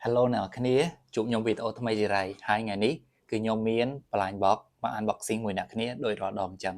Hello អ្នកគ្នាជួបខ្ញុំវីដេអូថ្មីជារៃហើយថ្ងៃនេះគឺខ្ញុំមាន blind box មក unboxing មួយអ្នកគ្នាដោយរាល់ដងអញ្ចឹ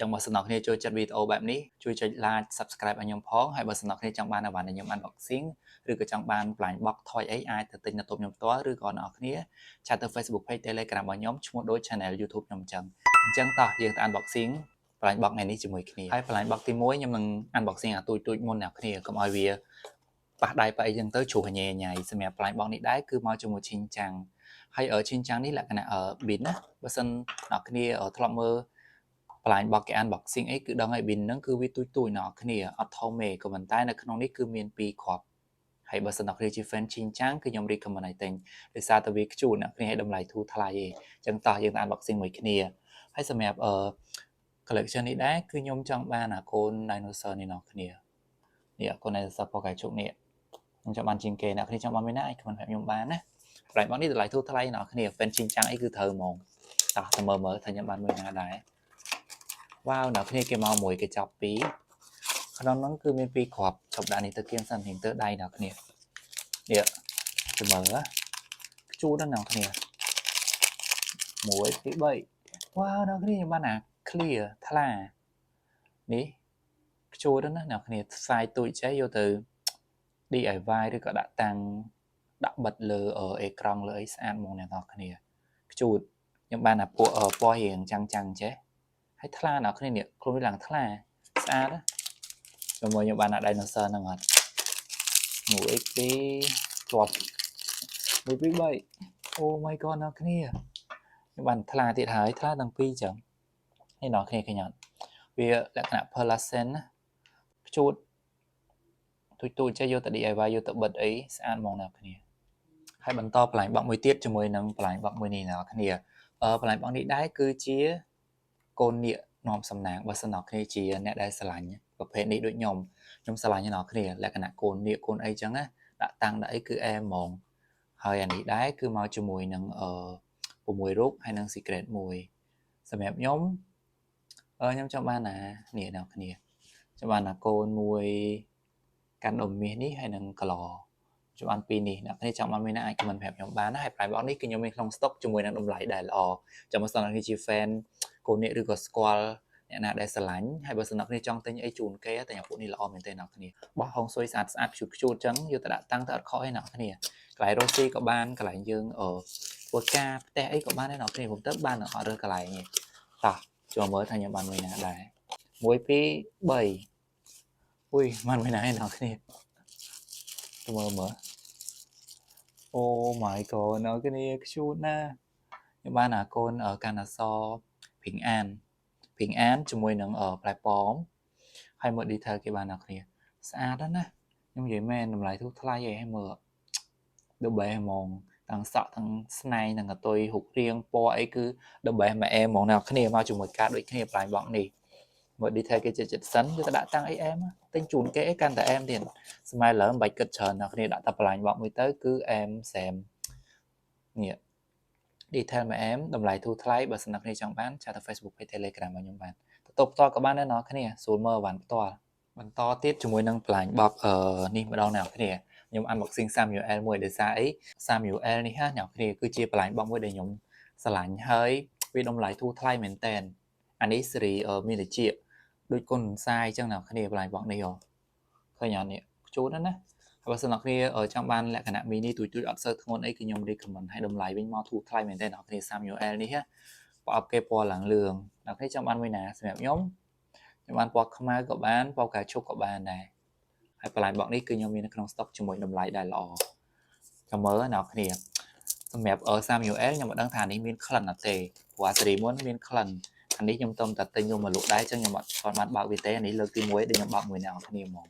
ងបើសិនអ្នកគ្នាចូលចិត្តវីដេអូបែបនេះជួយចុច like subscribe ឲ្យខ្ញុំផងហើយបើសិនអ្នកគ្នាចង់បានអ្វីដែលខ្ញុំ unboxing ឬក៏ចង់បាន blind box ថយអីអាចទៅទិញនៅតូបខ្ញុំផ្ទាល់ឬក៏អ្នកគ្នាឆាតទៅ Facebook page Telegram របស់ខ្ញុំឈ្មោះដូច channel YouTube ខ្ញុំអញ្ចឹងតោះយើងទៅ unboxing blind box ថ្ងៃនេះជាមួយគ្នាហើយ blind box ទី1ខ្ញុំនឹង unboxing អាទូចមុនអ្នកគ្នាកុំឲ្យវាប៉ះដៃប៉ះអីចឹងទៅជ្រុះញ៉ៃញ៉ៃសម្រាប់ blind box នេះដែរគឺមកជាមួយឈីងចាំងហើយឈីងចាំងនេះលក្ខណៈbin ណាបើសិនអ្នកគ្នាធ្លាប់មើល blind box គេ unboxing អីគឺដឹងហើយ bin ហ្នឹងគឺវាទូចអ្នកគ្នាអត់ធំទេក៏ប៉ុន្តែនៅក្នុងនេះគឺមាន2គ្រាប់ហើយបើសិនអ្នកគ្នាជា fan ឈីងចាំងគឺខ្ញុំ recommend ឲ្យទិញដោយសារតែវាខ្ជូតអ្នកគ្នាឲ្យតម្លៃធូរថ្លៃទេចឹងតោះយើងទៅ unboxing មួយគ្នាហើយសម្រាប់collection នេះដែរគឺខ្ញុំចង់បានអាកូន dinosaur នេះអ្នកគ្នានេះអាកូន dinosaur ពណ៌កែជុកនេះខ្ញុំចង់បានជាងគេអ្នកគ្នាចង់បានមានណាអាចខមមិនប្រាប់ខ្ញុំបានណា blind box នេះតម្លៃធូរថ្លៃអ្នកគ្នា fan ឈីងចាំងអីគឺត្រូវហ្មងតោះទៅមើលថាខ្ញុំបានមួយណាដែរវ៉ាវអ្នកគ្នាគេមកមួយកញ្ចប់ពីរក្នុងហ្នឹងគឺមាន2គ្រាប់ជប់ដាក់នេះទៅគៀងសិនរៀងទៅដៃអ្នកគ្នានេះទៅមើលខ្ជូតណាស់អ្នកគ្នា1 2 3វ៉ាវអ្នកគ្នាខ្ញុំបានអា clear ថ្លានេះខ្ជូតណាស់អ្នកគ្នាខ្សែទូចចេះយកទៅ DIY ឬក៏ដាក់តាំងដាក់បិទលើអេក្រង់លើអីស្អាតហ្មងអ្នកនរគ្នាខ្ជូតខ្ញុំបានអាពួកពណ៌រៀងចាំងចេះហើយថ្លាអ្នកគ្នានេះខ្លួនវាឡើងថ្លាស្អាតណាជាមួយខ្ញុំបានអា dinosaur ហ្នឹងអត់1 2ជាប់1 2 3 Oh my god អ្នកគ្នាខ្ញុំបានថ្លាទៀតហើយថ្លាទាំងពីរចឹងនេះអ្នកគ្នាឃើញអត់វាលក្ខណៈ pearlescent ណាខ្ជូតទូចចេះយកទៅ DIY យកទៅបិទអីស្អាតហ្មងអ្នកគ្នាហើយបន្ត blind box មួយទៀតជាមួយនឹង blind box មួយនេះអ្នកគ្នា blind box នេះដែរគឺជាកូននាគនាំសំណាងបើសិនអ្នកគ្នាជាអ្នកដែលស្រឡាញ់ប្រភេទនេះដូចខ្ញុំស្រឡាញ់អ្នកគ្នាលក្ខណៈកូននាគកូនអីចឹងណាដាក់តាំងដាក់អីគឺអែមហ្មងហើយអានេះដែរគឺមកជាមួយនឹង6រូបហើយនឹង secret មួយសម្រាប់ខ្ញុំចង់បានណានេះអ្នកគ្នាចង់បានណាកូនមួយកាន់ដុំមាសនេះហើយនឹងក្លចាំបានពីរនេះអ្នកគ្នាចង់បានមានណាអាច comment ប្រាប់ខ្ញុំបានណាហើយ blind box នេះគឺខ្ញុំមានក្នុង stock ជាមួយនឹងតម្លៃដែលល្អចាំបើសិនអ្នកគ្នាជា fan កូននេះឬក៏ស្គាល់អ្នកណាដែលស្រឡាញ់ហើយបើសិនអ្នកគ្នាចង់ទិញអីជូនគេតែពួកនេះល្អមែនទេអ្នកគ្នាបោះហុងស៊ុយស្អាតខ្ជូតចឹងយកទៅដាក់តាំងទៅអត់ខកឯអ្នកគ្នាកន្លែងរស់ស៊ីក៏បានកន្លែងយើងធ្វើការផ្ទះអីក៏បានដែរអ្នកគ្នាខ្ញុំទៅបានអត់រើសកន្លែងទេតោះចូលមើលថាខ្ញុំបានមួយណាដែរ1 2 3អុយបានមួយណាឯអ្នកគ្នាទៅមើលOh my god អ្នកគ្នាខ្ជូតណាស់ខ្ញុំបានអាកូនកាណាសភីងអានជាមួយនឹងផ្លែប៉ោមហើយមើល detail គេបានអ្នកគ្នាស្អាតណាស់ខ្ញុំនិយាយមែនតម្លៃធូរថ្លៃឯងមើល the best ហ្មងទាំងសក់ទាំងស្នែងទាំងកតុយរូបរាងពណ៌អីគឺ the best មកអែមហ្មងអ្នកគ្នាមកជាមួយការដូចគ្នា blind box នេះមើល detail គេចិត្តសិនយកទៅដាក់តាំងអីអែមទិញជូនគេអីកាន់តែអែមទៀតស្មែលើមិនបាច់គិតច្រើនអ្នកគ្នាដាក់តែ blind box មួយទៅគឺអែមសែមនេះ detail មកអែមតម្លៃធូរថ្លៃបើសិនអ្នកគ្នាចង់បានឆាតទៅ Facebook page Telegram របស់ខ្ញុំបានទទួលផ្ទាល់ក៏បានដែរអ្នកគ្នាស្រួលមើលបានផ្ទាល់បន្តទៀតជាមួយនឹង blind box នេះម្ដងអ្នកគ្នាខ្ញុំ unboxing Samuel មួយដោយសារអី Samuel នេះណាអ្នកគ្នាគឺជា blind box មួយដែលខ្ញុំស្រឡាញ់ហើយវាតម្លៃធូរថ្លៃមែនតើអានេះសេរីមានតិចដូចគុណសាយអញ្ចឹងអ្នកគ្នា blind box នេះឃើញអត់នេះជូនណាបើសិនអ្នកគ្នាចង់បានលក្ខណៈ mini ទូចអត់សូវធ្ងន់អីគឺខ្ញុំ recommend ឲ្យតម្លៃវិញមកធូរថ្លៃមែនតើអ្នកគ្នា Samuel នេះប្រអប់គេពណ៌ឡើងលឿងអ្នកគ្នាចង់បានមួយណាសម្រាប់ខ្ញុំបានពណ៌ខ្មៅក៏បានពណ៌កាឈុកក៏បានដែរហើយ blind box នេះគឺខ្ញុំមាននៅក្នុង stock ជាមួយតម្លៃដែលល្អចាំមើលអ្នកគ្នាសម្រាប់Samuel ខ្ញុំមិនដឹងថានេះមានក្លិនអត់ទេព្រោះអាសេរីមុនមានក្លិនអានេះខ្ញុំទៅតែទិញយកមកលក់ដែរអញ្ចឹងខ្ញុំអត់បានបើកវាទេអានេះលើកទី1ដែលខ្ញុំបើកមួយអ្នកគ្នាហ្មង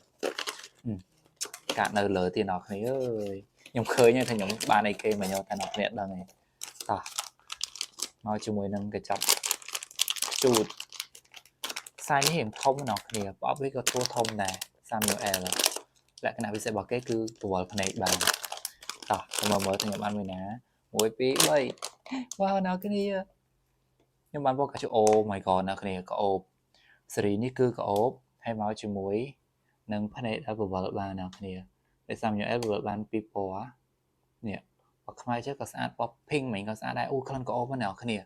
កាត់នៅលើទៀតអ្នកគ្នាអើយខ្ញុំឃើញថាខ្ញុំបានអីគេមកយកតែអ្នកគ្នាដឹងឯងតោះមកជាមួយនឹងកញ្ចប់ជូតខ្សែនេះរៀងធំអ្នកគ្នាប្រអប់វាក៏ធំដែរ Samuel លក្ខណៈពិសេសរបស់គេគឺប្រវល់ភ្នែកបានតោះមើលថាខ្ញុំបានមួយណា1 2 3វ៉ាវអ្នកគ្នាខ្ញុំបានពណ៌កាឈូ Oh my god អ្នកគ្នាក្អូបសេរីនេះគឺក្អូបហើយមកជាមួយនឹងភ្នែកដែលប្រវល់បានអ្នកគ្នាដោយ Samuel ប្រវល់បាន2ពណ៌ nè và khai chứ có sát bọc pink mình có sát đại u khăn có ô bên nào khăn nè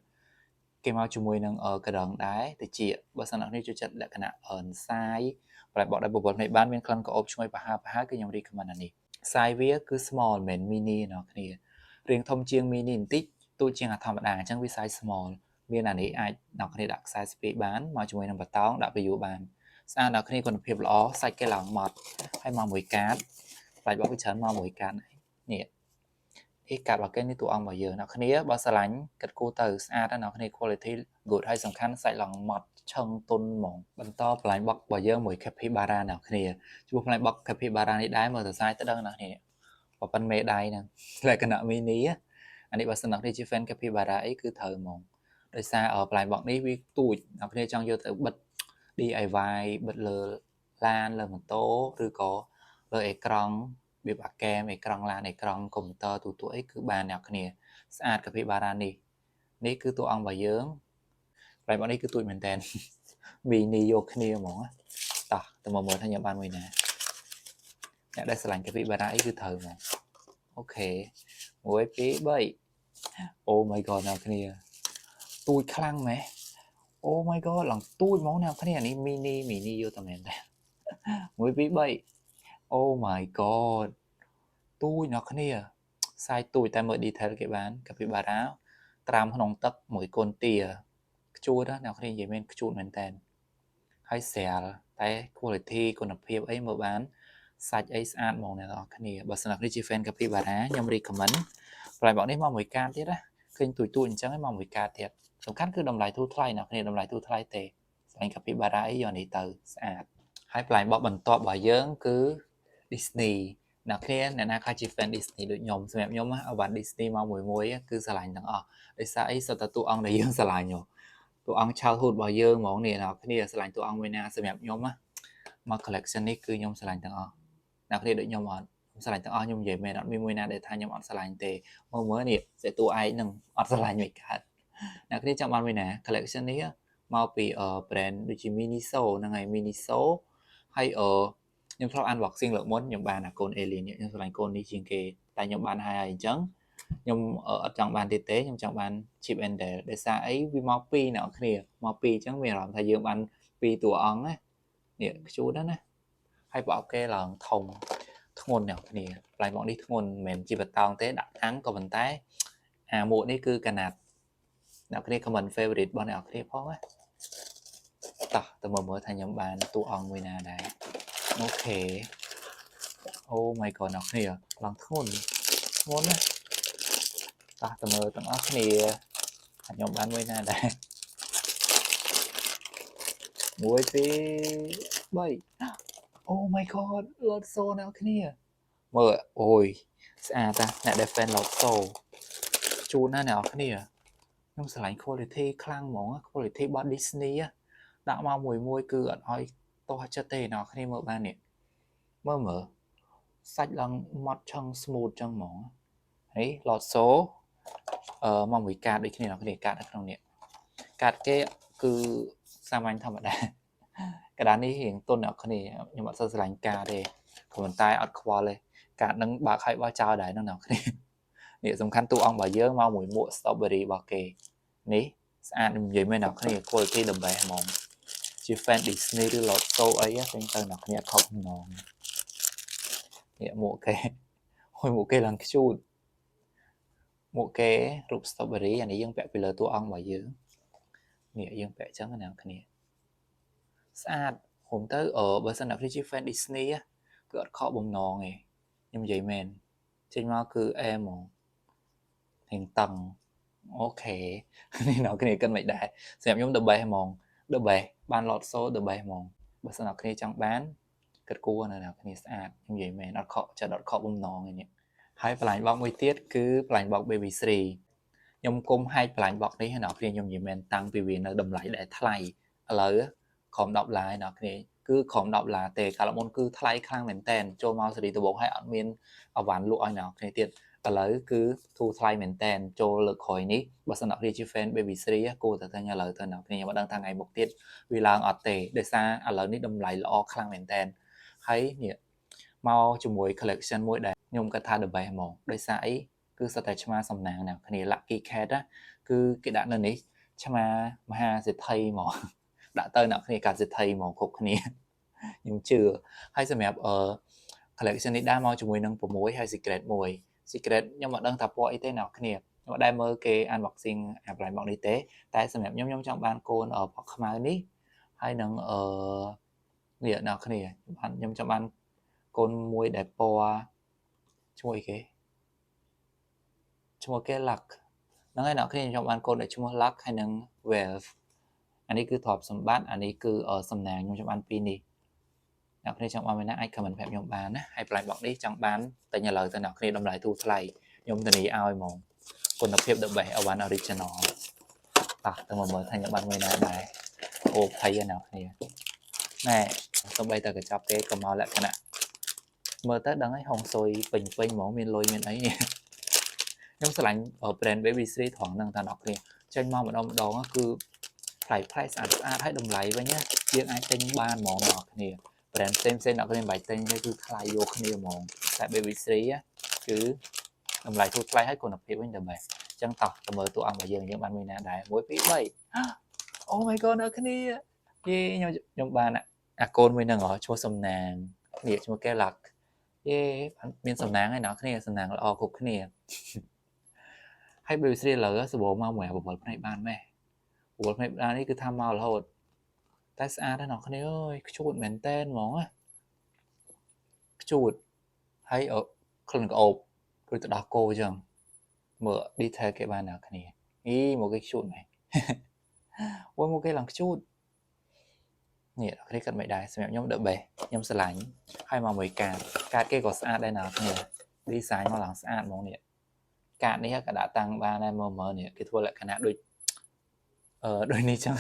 cái mau chùi nâng ở cái đằng đáy thì chị bữa sáng này chú chất lại cái nào ẩn sai lại bỏ đại bộ này ban bên khăn có ốp chui bà ha cái nhau đi cái này size vía cứ small เหมือน mini เนาะគ្នារៀងធំជាង mini បន្តិចទូចជាងអាធម្មតាអញ្ចឹងវា size small មានអានេះអាចអ្នកគ្នាដាក់ខ្សែស្ពាយបានមកជាមួយនឹងបតោងដាក់ view បានស្អាតអ្នកគ្នាគុណភាពល្អសាច់គេឡើងម៉ត់ហើយមកមួយកាតផ្លាច់បោះវាច្រើនមកមួយកាតនេះឯកាតរបស់គេនេះតួអង្គរបស់យើងអ្នកគ្នាបើស្រឡាញ់គិតគូរទៅស្អាតណាស់អ្នកគ្នា quality good ហើយសំខាន់សាច់ឡើងម៉ត់ឆឹងទុនហ្មងបន្តបន្លាញ់បុករបស់យើងមួយ capybara អ្នកគ្នាជួបបន្លាញ់បុក capybara នេះដែរមើលទៅសាយទៅដឹងអ្នកគ្នាបើប៉ុនមេដៃហ្នឹងលក្ខណៈ mini អានេះបើសិនអ្នកគ្នាជា fan capybara អីគឺត្រូវហ្មងដោយសារបន្លាញ់បុកនេះវាទូចអ្នកគ្នាចង់យកទៅបិទ DIY បិទលើឡានលើម៉ូតូឬក៏លើអេក្រង់វាបាក់កែមអេក្រង់ឡានអេក្រង់កុំព្យូទ័រទូអីគឺបានអ្នកគ្នាស្អាត capybara នេះគឺតួអង្គរបស់យើងបន្លាញ់បុកនេះគឺទូចមែនតើ mini យកគ្នាហ្មងតោះទៅមកមើលថាខ្ញុំបានមួយណាអ្នកដែលស្រឡាញ់ capybara អីគឺត្រូវហ្មងអូខេ1 2 3 Oh my god អ្នកគ្នាទូចខ្លាំងមែន Oh my god ឡើងទូចហ្មងអ្នកគ្នានេះ mini យកតែមែនតើ1 2 3 Oh my god ទូចអ្នកគ្នាសាយទូចតែមើល detail គេបាន capybara ត្រាំក្នុងទឹកមួយកូនទាខ្ជួតណាអ្នកគ្នានិយាយមែនខ្ជួតមែនតើហើយស្រាលតែ quality គុណភាពអីមើលបានសាច់អីស្អាតហ្មងអ្នកនរគ្នាបើសិនអ្នកនេះជា fan capybara ខ្ញុំ recommend បន្លែបនេះមកមួយកាតទៀតណាឃើញទូចអញ្ចឹងឲ្យមកមួយកាតទៀតសំខាន់គឺតម្លៃធូរថ្លៃអ្នកគ្នាតម្លៃធូរថ្លៃទេស្លាញ់ capybara អីយកនេះទៅស្អាតហើយបន្លែបបន្ទាប់របស់យើងគឺ Disney អ្នកគ្នាអ្នកណាខ្លះជា fan Disney ដូចខ្ញុំសម្រាប់ខ្ញុំអាវ៉ាន់ Disney មកមួយគឺស្រឡាញ់ទាំងអស់ដោយសារអីសុទ្ធតែតួអង្គដែលយើងស្រឡាញ់តួអង្គ childhood របស់យើងហ្មងនេះអ្នកគ្នាស្រឡាញ់តួអង្គមួយណាសម្រាប់ខ្ញុំមក collection នេះគឺខ្ញុំស្រឡាញ់ទាំងអស់អ្នកគ្នាដូចខ្ញុំអត់ខ្ញុំស្រឡាញ់ទាំងអស់ខ្ញុំនិយាយមែនអត់មានមួយណាដែលថាខ្ញុំអត់ស្រឡាញ់ទេមើលនេះសេតួឯកនឹងអត់ស្រឡាញ់មួយកើតអ្នកគ្នាចង់បានមួយណា collection នេះមកពី brand ដូចជា Miniso ហ្នឹងហើយ Miniso ហើយខ្ញុំធ្លាប់ unboxing លើកមុនខ្ញុំបានអាកូន alien នេះខ្ញុំស្រឡាញ់កូននេះជាងគេតែខ្ញុំបានហើយអញ្ចឹងខ្ញុំអត់ចង់បានទៀតទេខ្ញុំចង់បាន chip and dale ដោយសារអីវាមកពីរអ្នកគ្នាមកពីរអញ្ចឹងមានអារម្មណ៍ថាយើងបានពីរតួអង្គណានេះខ្ជូតណាហើយប្រអប់គេឡើងធំធ្ងន់អ្នកគ្នាផ្លែមកនេះធ្ងន់មិនមែនជាបតោងទេដាក់តាំងក៏ប៉ុន្តែអាមួកនេះគឺកណាត់អ្នកគ្នា comment favorite របស់អ្នកគ្នាផងណាតោះទៅមើលថាខ្ញុំបានតួអង្គមួយណាដែរអូខេ Oh my god អ្នកគ្នាឡើងធ្ងន់ណាតោះទៅមើលទាំងអស់គ្នាខ្ញុំបានមួយណាដែរ1 2 3 Oh my god Lotso អ្នកគ្នាមើលអូយស្អាតណាស់អ្នកដែល fan Lotso ជូនណាអ្នកគ្នាខ្ញុំស្រឡាញ់ quality ខ្លាំងហ្មង quality របស់ Disney ដាក់មកមួយគឺអត់ឲ្យតោះចិត្តទេអ្នកគ្នាមើលបាននេះមើលសាច់ឡើងម៉ត់ឆឹង smooth ចឹងហ្មងហើយ Lotso មកមួយកាតដូចគ្នាអ្នកគ្នាកាតនៅក្នុងនេះកាតគេគឺសាមញ្ញធម្មតាកណ្ដាលនេះរៀងទន់អ្នកគ្នាខ្ញុំអត់សូវស្រឡាញ់កាតទេក៏ប៉ុន្តែអត់ខ្វល់ទេកាតនឹងបើកឲ្យបោះចោលដែរអ្នកគ្នានេះសំខាន់តួអង្គរបស់យើងមកមួយមួក strawberry របស់គេនេះស្អាតនិយាយមែនអ្នកគ្នា quality the best ហ្មងជា fan Disney ឬ Lotso អីទៅអ្នកគ្នាខកហ្មងនេះមួកគេហើយមួកគេឡើងខ្ជូតមួកគេរូប strawberry អានេះយើងពាក់ពីលើតួអង្គរបស់យើងនេះយើងពាក់ចឹងណាអ្នកគ្នាស្អាតហុំទៅបើសិនអ្នកគ្នាជា fan Disney គឺអត់ខកបំណងទេខ្ញុំនិយាយមែនចេញមកគឺអែហ្មងហេងតឹងអូខេនេះអ្នកគ្នាគិតមិនដែរសម្រាប់ខ្ញុំ the best ហ្មង the best បាន Lotso the best ហ្មងបើសិនអ្នកគ្នាចង់បានគិតគួរណាអ្នកគ្នាស្អាតខ្ញុំនិយាយមែនអត់ខកចិត្តអត់ខកបំណងទេនេះហើយបន្លាញ់បោកមួយទៀតគឺបន្លាញ់បោក Baby 3ខ្ញុំគុំហែកបន្លាញ់បោកនេះអ្នកគ្នាខ្ញុំនិយាយមែនតាំងពីវានៅតម្លៃដែលថ្លៃឥឡូវក្រោម$10អ្នកគ្នាគឺក្រោម$ទេកាលមុនគឺថ្លៃខ្លាំងមែនតើចូលមកសេរីដំបូងហើយអត់មានអវ៉ាន់លក់ឲ្យអ្នកគ្នាទៀតឥឡូវគឺធូរថ្លៃមែនតើចូលលើក្រោយនេះបើសិនអ្នកគ្នាជា fan Baby 3គួរតែទិញឥឡូវទៅអ្នកគ្នាខ្ញុំមិនដឹងថាថ្ងៃមុខទៀតវាឡើងអត់ទេដោយសារឥឡូវនេះតម្លៃល្អខ្លាំងមែនតើហើយនេះមកជាមួយ collection មួយដែល ខ្ញុំគាត់ថា the best ហ្មងដោយសារអីគឺសិតតែឆ្មាសំណាងណាគ្នា Lucky Cat ណាគឺគេដាក់នៅនេះឆ្មាមហាសេដ្ឋីហ្មង ដាក់ទៅអ្នកគ្នាកាត់សេដ្ឋីហ្មងគ្រប់គ្នាខ្ញុំជឿហើយសម្រាប់collection នេះដែរមកជាមួយនឹង6ហើយ secret 1 secret ខ្ញុំអត់ដឹងថាពណ៌អីទេអ្នកគ្នាខ្ញុំអត់ដែលមើលគេ unboxing blind box នេះទេតែសម្រាប់ខ្ញុំចង់បានកូនពណ៌ខ្មៅនេះហើយនឹងនេះអ្នកគ្នាខ្ញុំចង់បានកូនមួយដែលពណ៌ឈ្មោះអីគេឈ្មោះគេ luck ហ្នឹងហើយអ្នកគ្នាខ្ញុំចង់បានកូនដែលឈ្មោះ luck ហើយនឹង wealth អានេះគឺទ្រព្យសម្បត្តិអានេះគឺសំណាងខ្ញុំចង់បានពីរនេះអ្នកគ្នាចង់បានមួយណាអាច comment ប្រាប់ខ្ញុំបានណាហើយ blind box នេះចង់បានតែឥឡូវទៅអ្នកគ្នាតម្លៃទូថ្លៃខ្ញុំធានាឲ្យហ្មងគុណភាព the best one original តោះទៅមើលថាខ្ញុំបានមួយណាដែរអូភ័យណាអ្នកគ្នាណែសំបីតែកញ្ចប់គេក៏មកលក្ខណៈមើលទៅដឹងហើយហុងស៊ុយពេញហ្មងមានលុយមានអីខ្ញុំស្រឡាញ់ brand Baby Sri ត្រង់ហ្នឹងតាអ្នកគ្នាចេញមកម្ដងគឺថ្លៃស្អាតហើយតម្លៃវិញណាយើងអាចទិញបានហ្មងអ្នកគ្នា brand ផ្សេងអ្នកគ្នាមិនបាច់ទិញទេគឺថ្លៃយកគ្នាហ្មងតែ Baby Sri គឺតម្លៃធូរថ្លៃហើយគុណភាពវិញតែបែបអញ្ចឹងតោះទៅមើលតួអង្គរបស់យើងបានមួយណាដែរ1 2 3 Oh my god អ្នកគ្នាយេខ្ញុំបានអាកូនមួយហ្នឹងឈ្មោះសំណាងនេះឈ្មោះគេ luck យេមានសំណាងហើយអ្នកគ្នាសំណាងល្អគ្រប់គ្នាហើយ Baby Sri លើសបោមកមួយបបលភ្នែកបានម៉េះបបលភ្នែកបាននេះគឺថាមករហូតតែស្អាតណាស់អ្នកគ្នាអើយខ្ជួតមែនតែនហ្មងខ្ជួតហើយក្លិនក្អូបដូចទៅដោះគោអញ្ចឹងមើល detail គេបានអ្នកគ្នាមកគេខ្ជួតមែនអូយមកគេឡើងខ្ជួតនេះអ្នកគ្នាគិតមិនដែរសម្រាប់ខ្ញុំ the best ខ្ញុំស្រឡាញ់ហើយមកមួយកាតគេក៏ស្អាតដែរអ្នកគ្នា design មកឡើងស្អាតហ្មងនេះកាតនេះក៏ដាក់តាំងបានដែរមើលនេះគេធ្វើលក្ខណៈដូចដូចនេះចឹង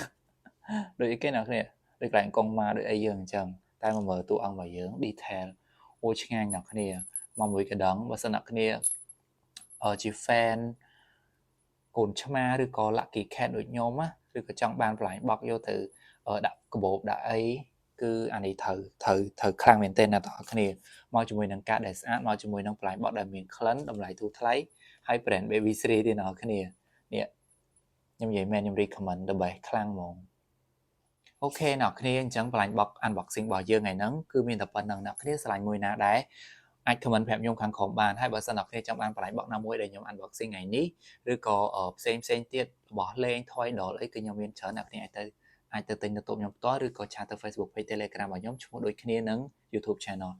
ដូចអីគេអ្នកគ្នាដូចកន្លែងកុងម៉ាដូចអីយើងអញ្ចឹងតែមកមើលតួអង្គរបស់យើង detail អូឆ្ងាញ់អ្នកគ្នាមកមួយកណ្ដឹងបើសិនអ្នកគ្នាជា fan កូនឆ្មាឬក៏ Lucky Cat ដូចខ្ញុំណាឬក៏ចង់បានបន្លែបោកយកទៅដាក់កាបូបដាក់អីគឺអានេះត្រូវខ្លាំងមែនទែនអ្នកទាំងអស់គ្នាមកជាមួយនឹងកាតដែលស្អាតមកជាមួយនឹងបន្លែបោកដែលមានក្លិនតម្លៃធូរថ្លៃហើយ brand Baby Sri ទេអ្នកគ្នានេះខ្ញុំនិយាយមែនខ្ញុំ recommend the best ខ្លាំងហ្មងអូខេអ្នកគ្នាអញ្ចឹង blind box unboxing របស់យើងថ្ងៃហ្នឹងគឺមានតែប៉ុណ្្នឹងអ្នកគ្នាស្រឡាញ់មួយណាដែរអាច comment ប្រាប់ខ្ញុំខាងក្រោមបានហើយបើសិនអ្នកគ្នាចង់បាន blind box ណាមួយដែលខ្ញុំ unboxing ថ្ងៃនេះឬក៏ផ្សេងទៀតរបស់លេង toy doll អីគឺខ្ញុំមានច្រើនអ្នកគ្នាអាចទៅទិញនៅតូបខ្ញុំផ្ទាល់ឬក៏ឆាតទៅ Facebook Page Telegram របស់ខ្ញុំឈ្មោះដូចគ្នានឹង YouTube Channel